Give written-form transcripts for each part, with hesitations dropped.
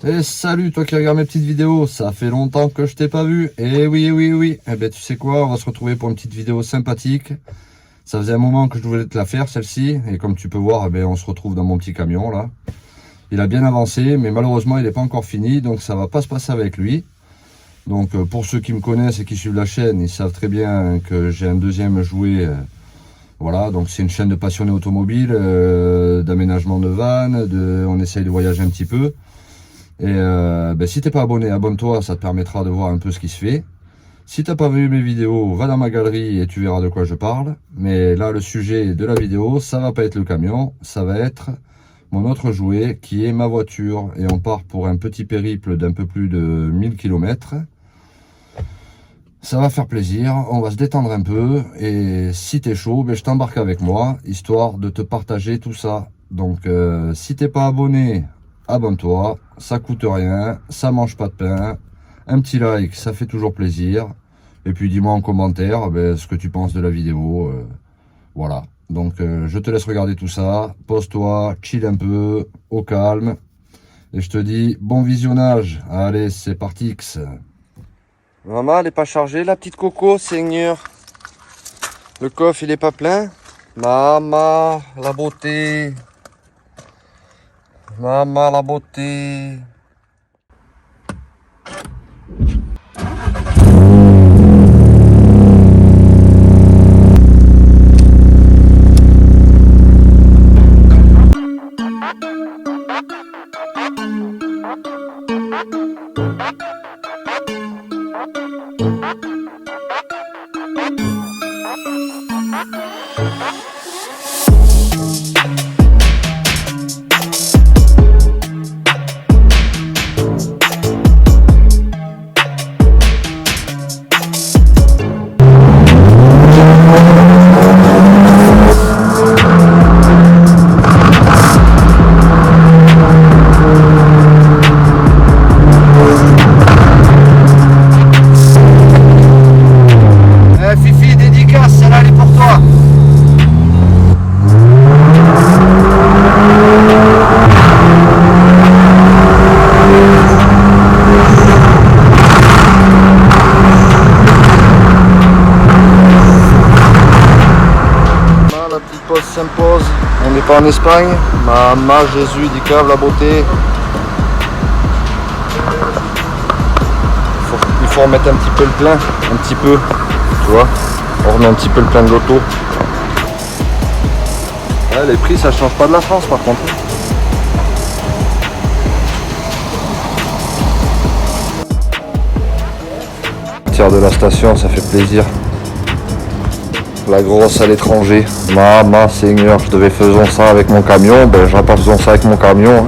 Et salut toi qui regardes mes petites vidéos, ça fait longtemps que je t'ai pas vu. Et oui, oui, oui. Eh ben tu sais quoi, on va se retrouver pour une petite vidéo sympathique. Ça faisait un moment que je voulais te la faire celle-ci. Et comme tu peux voir, eh ben, on se retrouve dans mon petit camion là. Il a bien avancé, mais malheureusement il n'est pas encore fini, donc ça va pas se passer avec lui. Donc pour ceux qui me connaissent et qui suivent la chaîne, ils savent très bien que j'ai un deuxième jouet. Voilà, donc c'est une chaîne de passionnés automobiles, d'aménagement de vannes, on essaye de voyager un petit peu. Et si t'es pas abonné, abonne-toi, ça te permettra de voir un peu ce qui se fait. Si t'as pas vu mes vidéos, va dans ma galerie et tu verras de quoi je parle. Mais là, le sujet de la vidéo, ça va pas être le camion, ça va être mon autre jouet qui est ma voiture. Et on part pour un petit périple d'un peu plus de 1000 km. Ça va faire plaisir, on va se détendre un peu. Et si t'es chaud, je t'embarque avec moi, histoire de te partager tout ça. Donc si t'es pas abonné, abonne-toi, ça coûte rien, ça mange pas de pain. Un petit like, ça fait toujours plaisir. Et puis dis-moi en commentaire ce que tu penses de la vidéo. Voilà, donc je te laisse regarder tout ça. Pose-toi, chill un peu, au calme. Et je te dis bon visionnage. Allez, c'est parti X. Maman, elle est pas chargée, la petite Coco, Seigneur. Le coffre, il est pas plein. Maman, la beauté. Maman, la beauté. S'impose, on n'est pas en Espagne. Maman Jésus du cave, la beauté. Il faut remettre un petit peu le plein, un petit peu, tu vois. On remet un petit peu le plein de l'auto. Ouais, les prix ça change pas de la France par contre. Tiens de la station, ça fait plaisir. La grosse à l'étranger. Maman Seigneur, je devais faisons ça avec mon camion. Je vais pas faisons ça avec mon camion.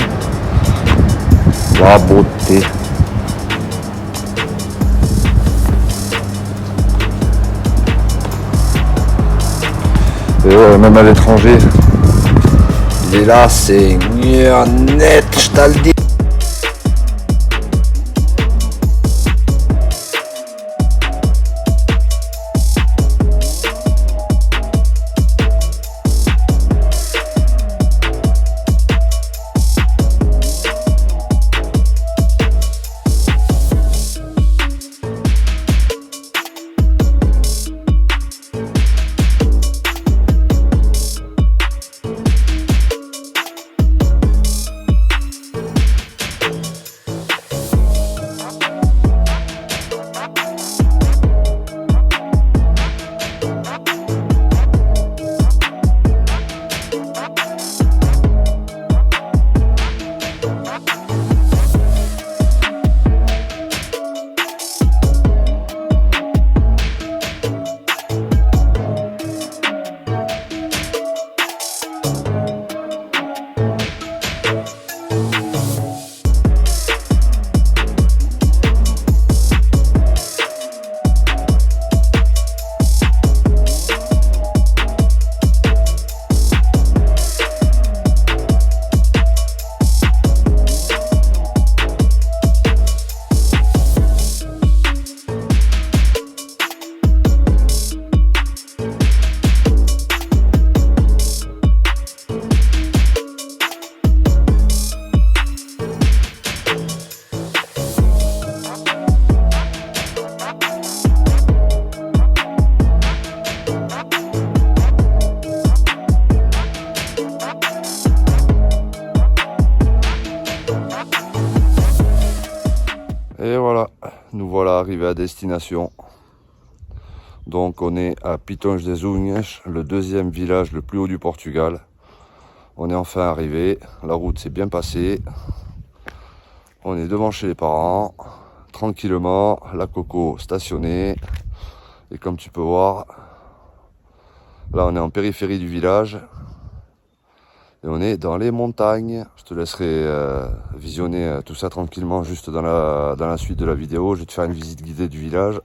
La beauté. Et ouais, même à l'étranger. Il est là, Seigneur, net, je t'ai le dis. Et voilà, nous voilà arrivés à destination. Donc on est à Pitonge des Unhas, le deuxième village le plus haut du Portugal. On est enfin arrivé, la route s'est bien passée. On est devant chez les parents, tranquillement, la Coco stationnée. Et comme tu peux voir, là on est en périphérie du village. Et on est dans les montagnes. Je te laisserai visionner tout ça tranquillement juste dans la suite de la vidéo. Je vais te faire une visite guidée du village.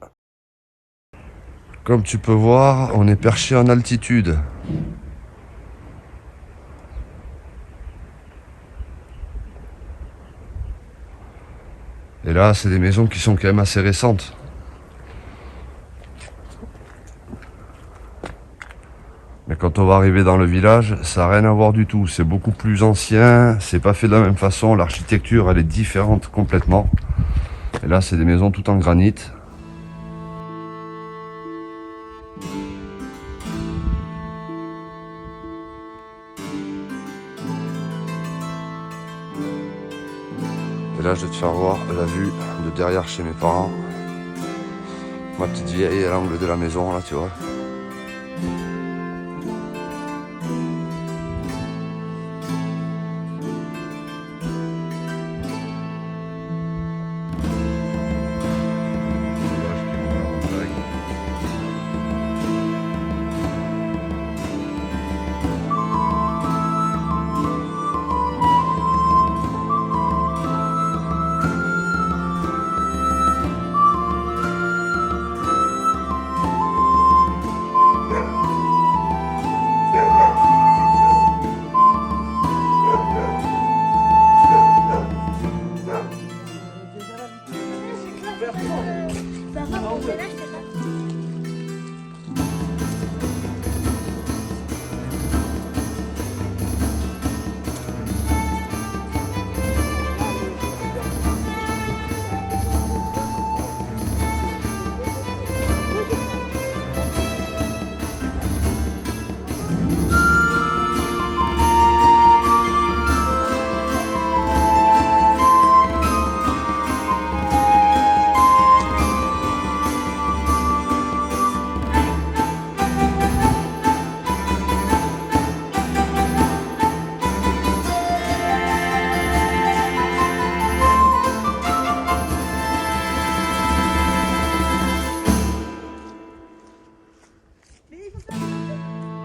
Comme tu peux voir, on est perché en altitude. Et là, c'est des maisons qui sont quand même assez récentes. Mais quand on va arriver dans le village, ça n'a rien à voir du tout. C'est beaucoup plus ancien, c'est pas fait de la même façon. L'architecture, elle est différente complètement. Et là, c'est des maisons toutes en granit. Et là, je vais te faire voir la vue de derrière chez mes parents. Ma petite vieille à l'angle de la maison, là, tu vois.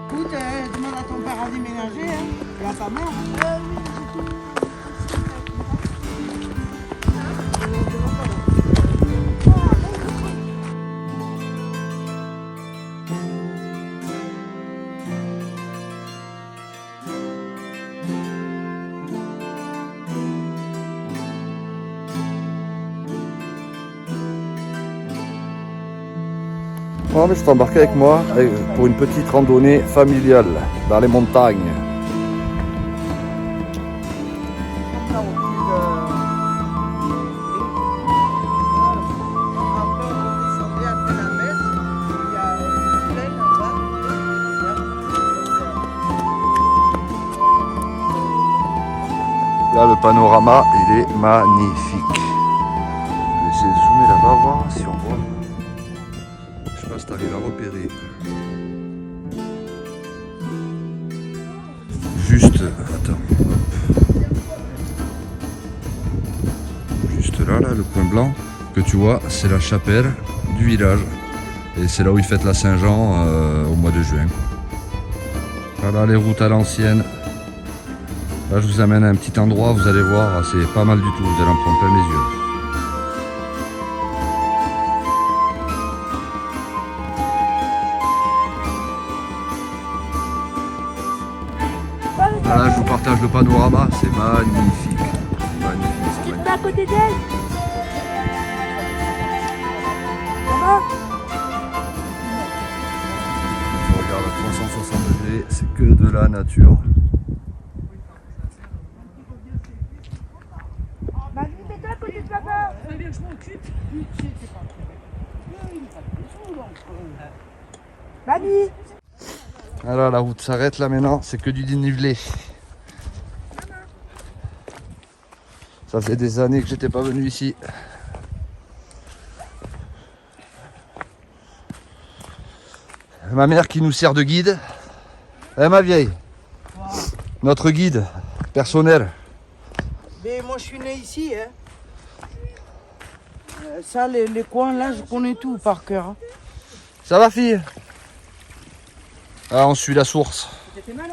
Écoute, demande à ton père à déménager, hein, et à ta mère. Oh, mais je t'ai embarqué avec moi pour une petite randonnée familiale dans les montagnes. Là, le panorama, il est magnifique. Je vais essayer de zoomer là-bas, voir si on voit. Je sais pas si tu arrives à repérer. Juste, attends. Juste là, le point blanc que tu vois, c'est la chapelle du village. Et c'est là où ils fêtent la Saint-Jean au mois de juin. Voilà les routes à l'ancienne. Là, je vous amène à un petit endroit, vous allez voir, c'est pas mal du tout, vous allez en prendre plein les yeux. Voilà, je vous partage le panorama, c'est magnifique. Magnifique, c'est magnifique. À côté d'elle. Maman. Je regarde à 360 degrés, c'est que de la nature. Manu, mets-toi à côté de papa. Je m'occupe. Manu. Voilà, la route s'arrête là maintenant, c'est que du dénivelé. Ça fait des années que j'étais pas venu ici. Ma mère qui nous sert de guide. Eh ma vieille, notre guide personnel. Mais moi je suis né ici. Hein. Ça, les coins là, je connais tout par cœur. Hein. Ça va fille? Ah, on suit la source. Ça fait mal?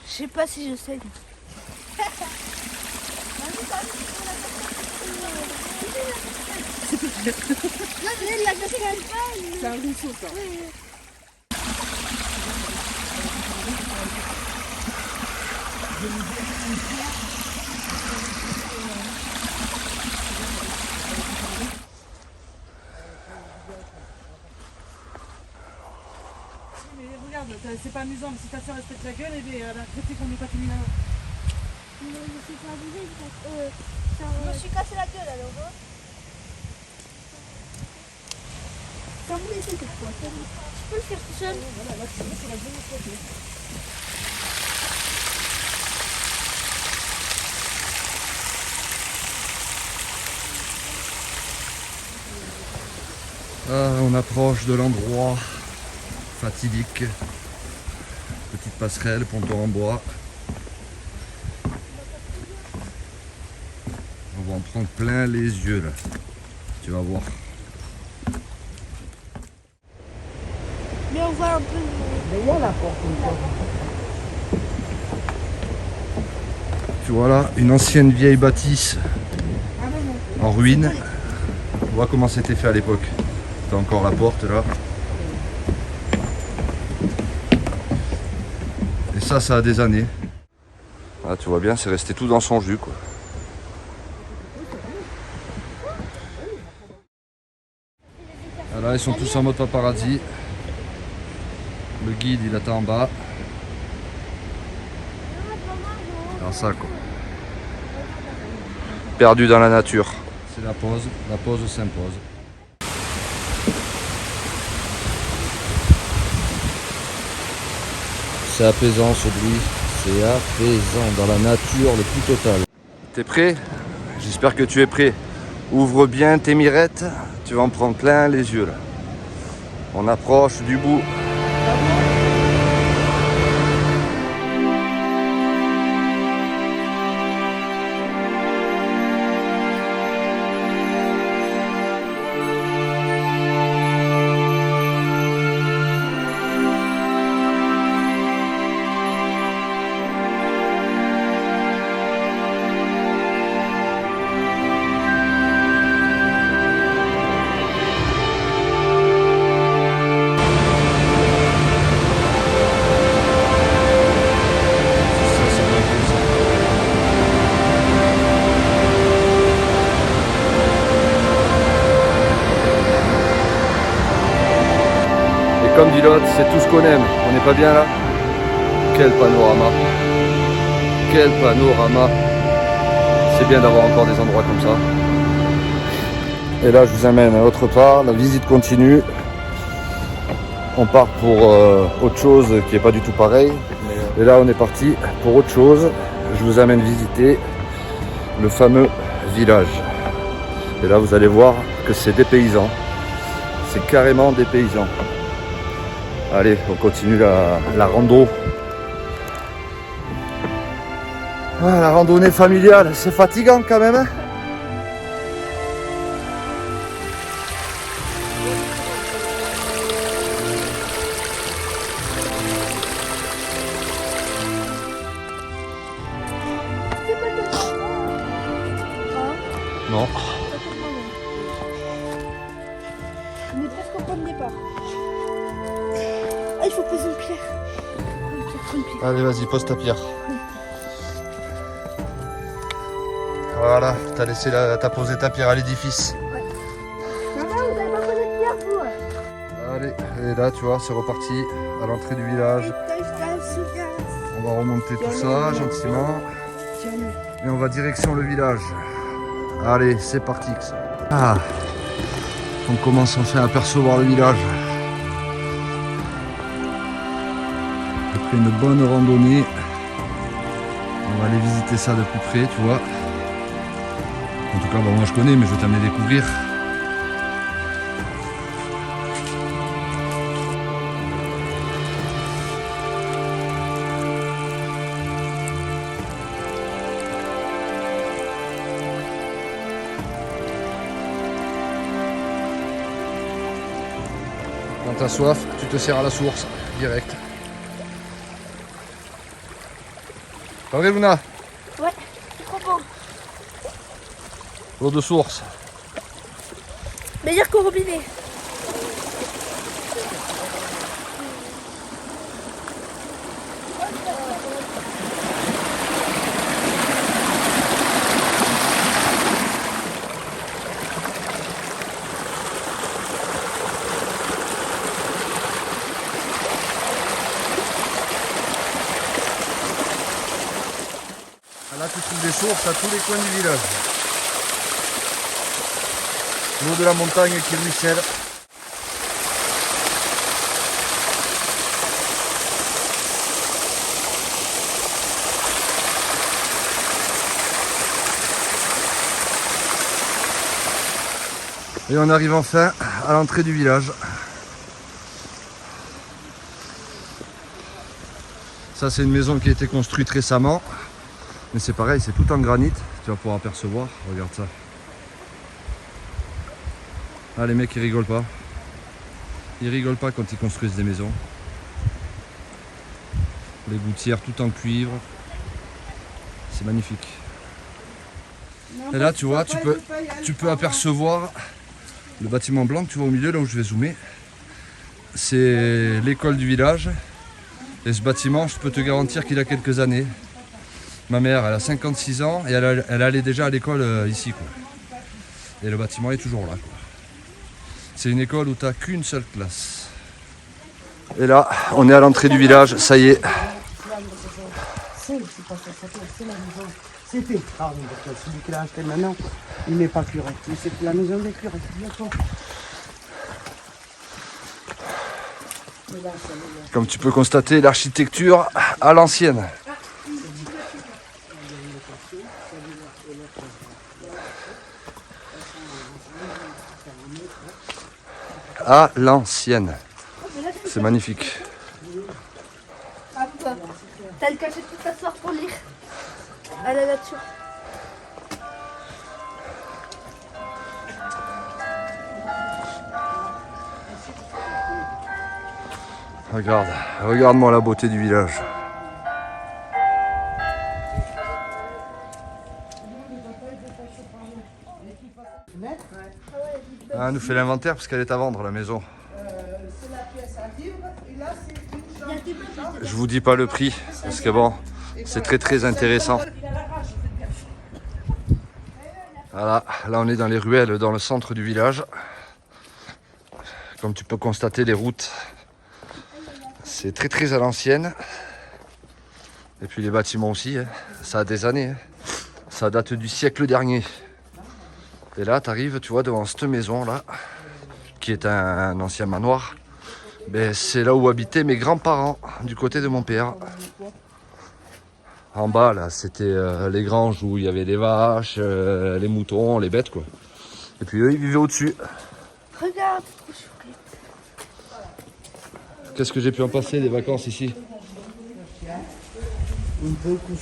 Je sais pas si je sais. C'est un ruisseau ça. Mais regarde, c'est pas amusant, mais si ta soeur respecte la gueule, elle a traité qu'on n'est pas féminin. Je me suis pas abusée, je me suis cassé la gueule alors. Hein. Ça me laisse cette fois. Tu peux le faire tout seul. Ah, on approche de l'endroit fatidique. Petite passerelle, ponton en bois. On va en prendre plein les yeux là. Tu vas voir. Mais on voit un peu. Mais il y a la porte une fois. Tu vois là, une ancienne vieille bâtisse en ruine. On voit comment c'était fait à l'époque. T'as encore la porte là. Et ça a des années. Ah, tu vois bien, c'est resté tout dans son jus quoi. Voilà, ils sont tous en mode paparazzi. Le guide il attend en bas. Alors ça quoi. Perdu dans la nature. C'est la pause s'impose. C'est apaisant ce bruit, c'est apaisant dans la nature le plus total. T'es prêt? J'espère que tu es prêt. Ouvre bien tes mirettes, tu vas en prendre plein les yeux là. On approche du bout. Comme dit l'autre, c'est tout ce qu'on aime. On n'est pas bien là? Quel panorama! Quel panorama! C'est bien d'avoir encore des endroits comme ça. Et là, je vous amène à autre part. La visite continue. On part pour autre chose qui n'est pas du tout pareil. Et là, on est parti pour autre chose. Je vous amène visiter le fameux village. Et là, vous allez voir que c'est des paysans. C'est carrément des paysans. Allez, on continue la rando. Ah, la randonnée familiale, c'est fatigant quand même. Hein. Non. On est presque au point de départ. Ah, il faut poser une pierre. Une pierre. Allez, vas-y, pose ta pierre. Voilà, t'as posé ta pierre à l'édifice. Maman, vous n'avez pas posé de pierre, vous? Allez, et là, tu vois, c'est reparti à l'entrée du village. On va remonter tout ça gentiment. Et on va direction le village. Allez, c'est parti. Ah, on commence enfin à apercevoir le village. Après une bonne randonnée, on va aller visiter ça de plus près, tu vois. En tout cas, bon, moi je connais, mais je vais t'amener découvrir. Quand t'as soif, tu te sers à la source, direct. Pas vrai, Luna? Ouais, c'est trop bon. L'eau de source. Meilleur qu'au robinet. Là, tu trouves des sources à tous les coins du village. L'eau de la montagne qui ruisselle. Et on arrive enfin à l'entrée du village. Ça, c'est une maison qui a été construite récemment. Mais c'est pareil, c'est tout en granit. Tu vas pouvoir apercevoir. Regarde ça. Ah, les mecs, ils rigolent pas. Ils rigolent pas quand ils construisent des maisons. Les gouttières tout en cuivre. C'est magnifique. Et là, tu vois, tu peux apercevoir le bâtiment blanc que tu vois au milieu, là où je vais zoomer. C'est l'école du village. Et ce bâtiment, je peux te garantir qu'il a quelques années. Ma mère, elle a 56 ans et elle allait déjà à l'école ici, quoi. Et le bâtiment est toujours là, quoi. C'est une école où tu n'as qu'une seule classe. Et là, on est à l'entrée du village, ça y est. C'est pas ça, c'est la maison. C'était. Ah oui, parce que celui qui l'a acheté maintenant, il n'est pas curé. Mais c'est la maison des curés. Comme tu peux constater, l'architecture à l'ancienne. À l'ancienne. C'est magnifique. Ah, pourquoi? T'as le cachet toute la soirée pour lire à la nature. Regarde-moi la beauté du village. Ah, elle nous fait l'inventaire parce qu'elle est à vendre, la maison. Je vous dis pas le prix parce que bon, c'est très intéressant. Voilà, là on est dans les ruelles, dans le centre du village. Comme tu peux constater, les routes, c'est très à l'ancienne. Et puis les bâtiments aussi, hein. Ça a des années. Hein. Ça date du siècle dernier. Et là, tu arrives, tu vois, devant cette maison-là, qui est un ancien manoir. Ben, c'est là où habitaient mes grands-parents, du côté de mon père. En bas, là, c'était les granges où il y avait les vaches, les moutons, les bêtes, quoi. Et puis eux, ils vivaient au-dessus. Regarde, trop chouette. Qu'est-ce que j'ai pu en passer des vacances ici?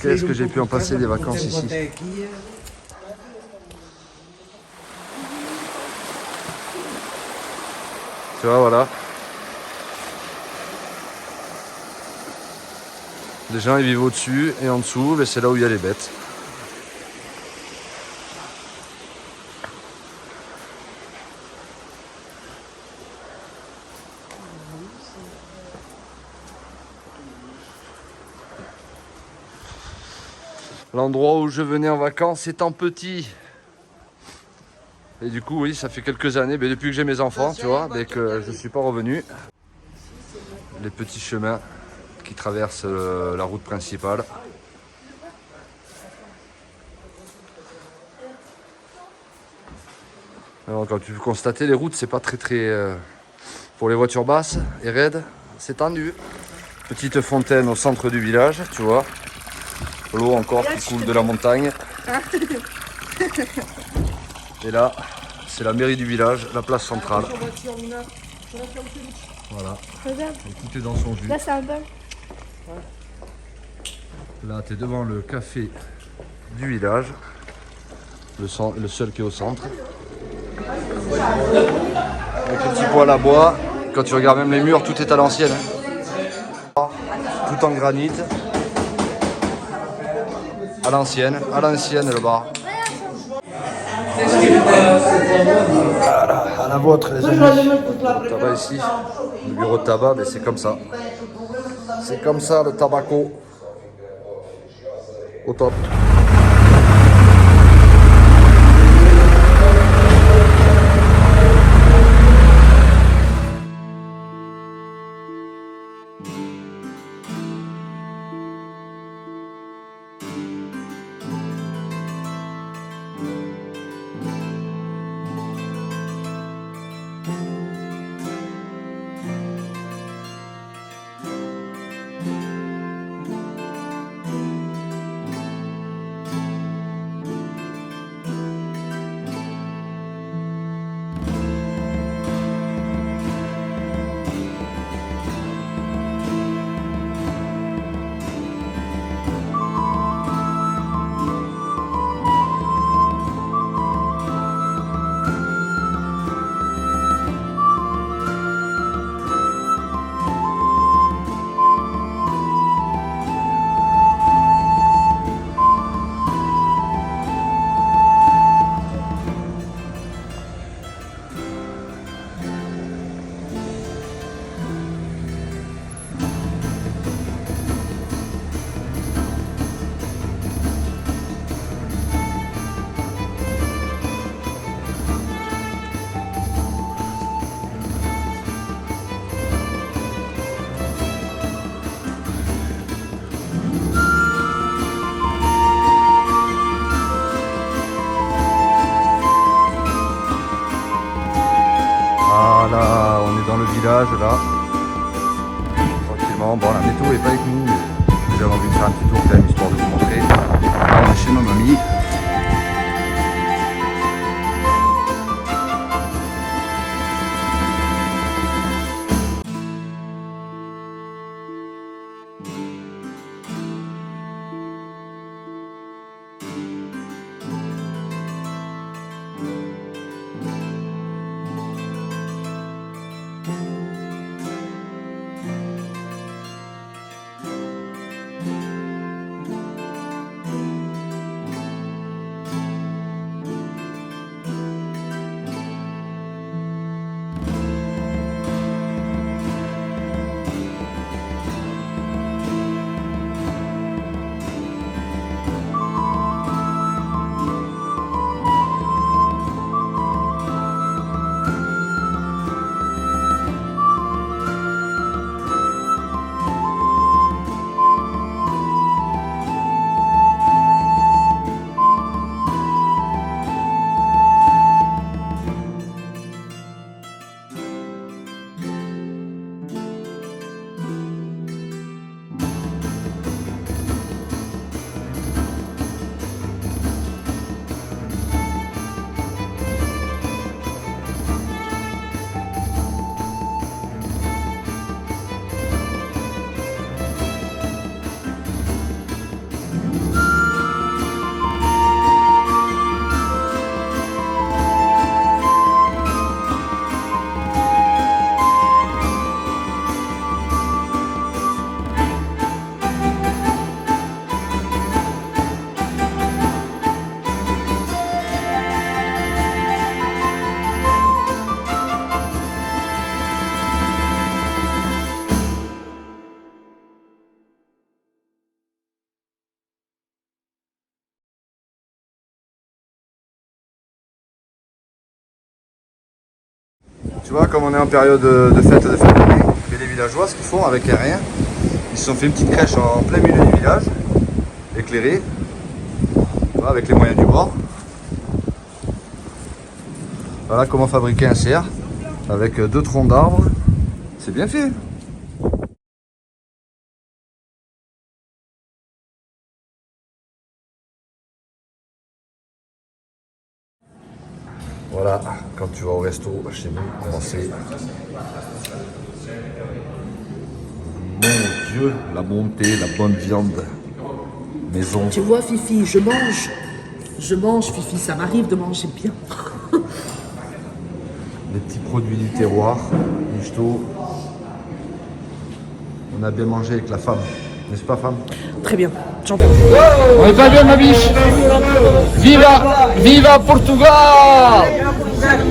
Qu'est-ce que j'ai pu en passer des vacances ici? Tu vois, voilà. Les gens ils vivent au-dessus et en dessous, mais c'est là où il y a les bêtes. L'endroit où je venais en vacances étant petit. Et du coup, oui, ça fait quelques années, mais depuis que j'ai mes enfants, tu vois, dès que je ne suis pas revenu. Les petits chemins qui traversent la route principale. Alors, comme tu peux constater, les routes, c'est pas très pour les voitures basses et raides, c'est tendu. Petite fontaine au centre du village, tu vois. L'eau encore qui coule de la montagne. Et là, c'est la mairie du village, la place centrale. Voilà. Regarde. Tout est dans son jus. Là, c'est un bol. Là, tu es devant le café du village. Le seul qui est au centre. Avec un petit poêle à bois. Quand tu regardes même les murs, tout est à l'ancienne. Hein. Tout en granit. À l'ancienne le bar. Voilà, à la vôtre les amis. Le tabac ici, le bureau de tabac, mais c'est comme ça. C'est comme ça le tabaco. Au top. Voilà, on est dans le village là. Tranquillement. Bon, la météo est pas avec nous, mais nous avons envie de faire un petit tour quand même, histoire de vous montrer. Là, on est chez ma mamie. Tu vois, comme on est en période de fête de fin d'année, et les villageois, ce qu'ils font avec un rien, ils se sont fait une petite crèche en plein milieu du village, éclairée, voilà, avec les moyens du bord. Voilà comment fabriquer un cerf, avec 2 troncs d'arbres. C'est bien fait. Voilà, quand tu vas au resto chez nous, français. Mon Dieu, la montée, la bonne viande, maison. Tu vois, Fifi, je mange, Fifi, ça m'arrive de manger bien. les petits produits du terroir, michto. On a bien mangé avec la femme, n'est-ce pas femme? Très bien. On est pas bien ma biche. Viva Portugal.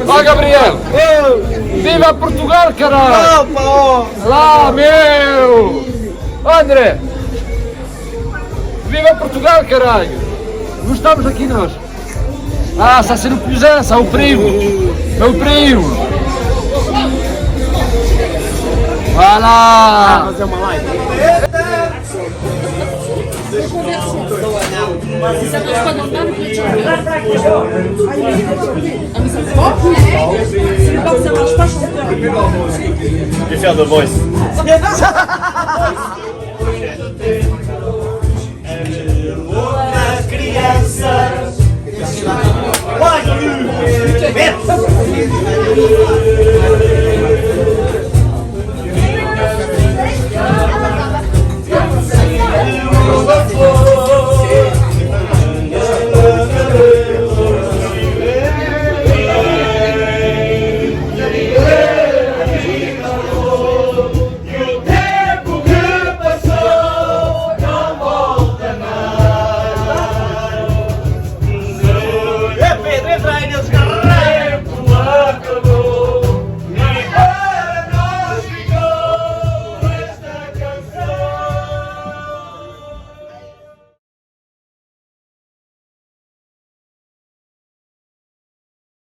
Ah Gabriel. Viva Portugal, caralho. Lá, meu. André. Viva Portugal, caralho. Não estamos aqui nós. Ah, ça c'est le plus un, ça, o primo. É o primo. Voilà. Fazer uma live. Je vais faire The Voice.